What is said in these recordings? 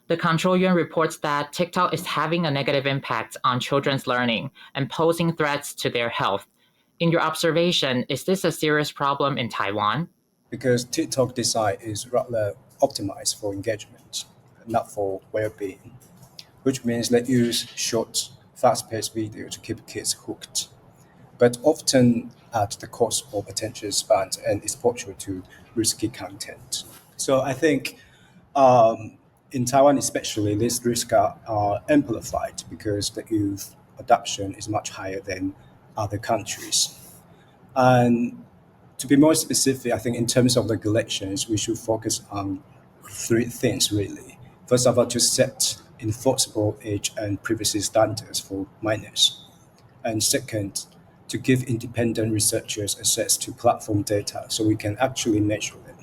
The Control Yuan reports that TikTok is having a negative impact on children's learning and posing threats to their health. In your observation, is this a serious problem in Taiwan? Because TikTok design is rather optimized for engagement, not for well-being, which means they use short, fast-paced video to keep kids hooked, but often at the cost of attention span and exposure to risky content. So I think in Taiwan especially, these risks are amplified because the youth adoption is much higher than other countries. And to be more specific, I think in terms of regulations, we should focus on three things really. First of all, to set enforceable age and privacy standards for minors. And second, to give independent researchers access to platform data so we can actually measure them,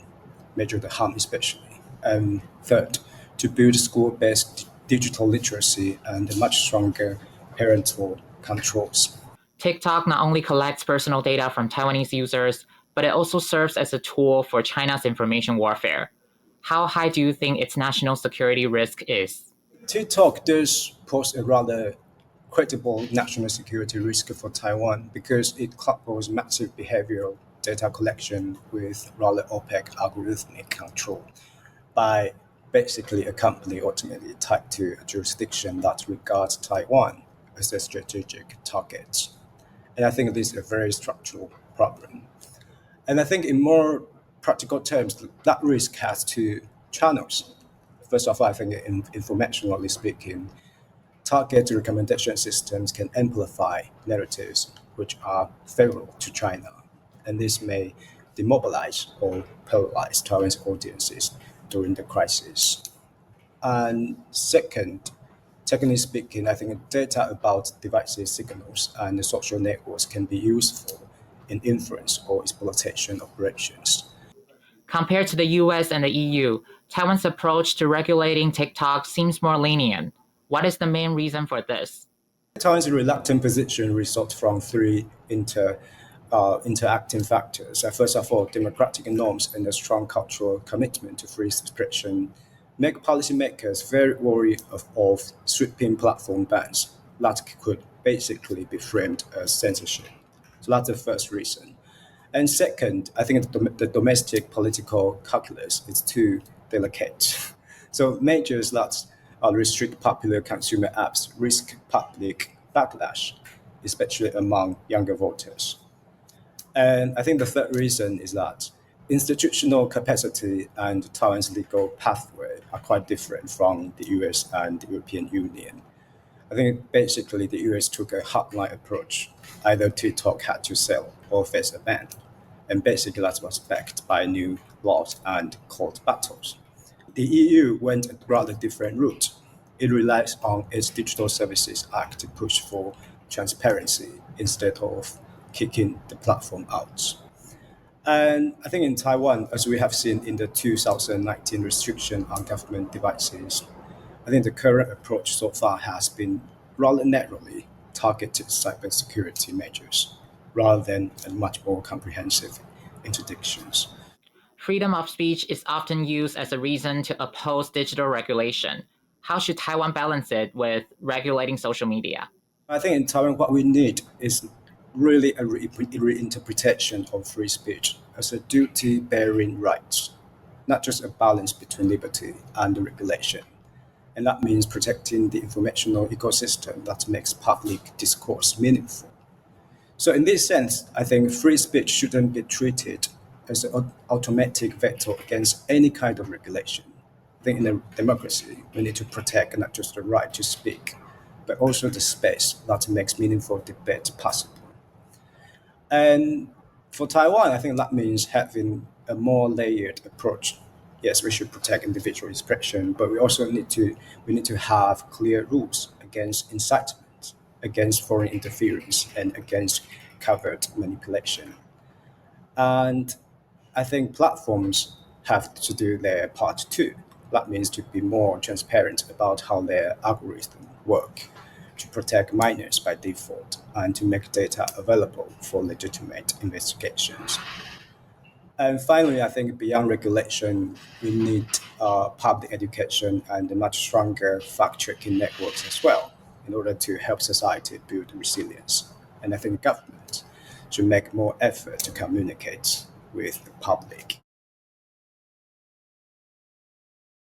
measure the harm especially. And third, to build school-based digital literacy and much stronger parental controls. TikTok not only collects personal data from Taiwanese users, but it also serves as a tool for China's information warfare. How high do you think its national security risk is? TikTok does pose a rather credible national security risk for Taiwan because it couples massive behavioral data collection with rather opaque algorithmic control by basically a company ultimately tied to a jurisdiction that regards Taiwan as a strategic target. And I think this is a very structural problem. And I think in more practical terms, that risk has two channels. First of all, I think informationally speaking, target recommendation systems can amplify narratives which are favorable to China, and this may demobilize or polarize Taiwan's audiences during the crisis. And second, technically speaking, I think data about devices signals and the social networks can be useful in inference or exploitation operations. Compared to the US and the EU, Taiwan's approach to regulating TikTok seems more lenient. What is the main reason for this? Taiwan's reluctant position results from three interacting factors. First of all, democratic norms and a strong cultural commitment to free expression make policymakers very wary of sweeping platform bans that could basically be framed as censorship. So that's the first reason. And second, I think the domestic political calculus is too delicate. So measures that restrict popular consumer apps risk public backlash, especially among younger voters. And I think the third reason is that institutional capacity and Taiwan's legal pathway are quite different from the US and the European Union. I think basically the US took a hardline approach. Either TikTok had to sell or face a ban. And basically that was backed by new laws and court battles. The EU went a rather different route. It relies on its Digital Services Act to push for transparency instead of kicking the platform out. And I think in Taiwan, as we have seen in the 2019 restriction on government devices, I think the current approach so far has been rather narrowly targeted cybersecurity measures rather than a much more comprehensive interdictions. Freedom of speech is often used as a reason to oppose digital regulation. How should Taiwan balance it with regulating social media? I think in Taiwan, what we need is really a reinterpretation of free speech as a duty bearing right, not just a balance between liberty and regulation. And that means protecting the informational ecosystem that makes public discourse meaningful. So, in this sense, I think free speech shouldn't be treated as an automatic veto against any kind of regulation. I think in a democracy, we need to protect not just the right to speak, but also the space that makes meaningful debate possible. And for Taiwan, I think that means having a more layered approach. Yes, we should protect individual expression, but we need to have clear rules against incitement, against foreign interference, and against covert manipulation. And I think platforms have to do their part too. That means to be more transparent about how their algorithms work, to protect minors by default, and to make data available for legitimate investigations. And finally, I think beyond regulation, we need public education and much stronger fact-checking networks as well in order to help society build resilience. And I think government should make more effort to communicate with the public